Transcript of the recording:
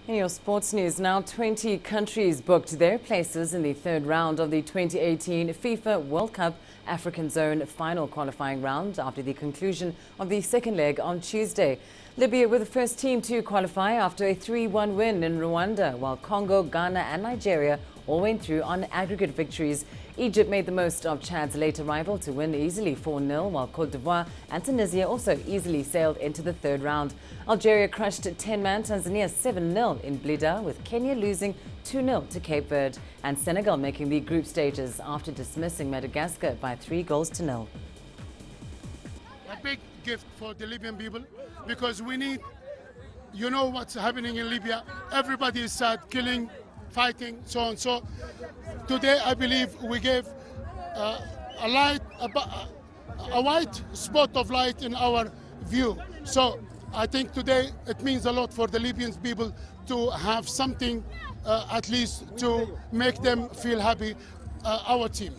In your sports news now, 20 countries booked their places in the third round of the 2018 FIFA World Cup African Zone final qualifying round after the conclusion of the second leg on Tuesday. Libya were the first team to qualify after a 3-1 win in Rwanda, while Congo, Ghana and Nigeria all went through on aggregate victories. Egypt made the most of Chad's late arrival to win easily 4-0, while Côte d'Ivoire and Tunisia also easily sailed into the third round. Algeria crushed 10-man Tanzania 7-0 in Blida, with Kenya losing 2-0 to Cape Verde, and Senegal making the group stages after dismissing Madagascar by 3-0. A big gift for the Libyan people, because we need, you know what's happening in Libya. Everybody is sad, killing, fighting, so on. So today I believe we gave a white spot of light in our view. So I think today it means a lot for the Libyan people to have something at least to make them feel happy, our team.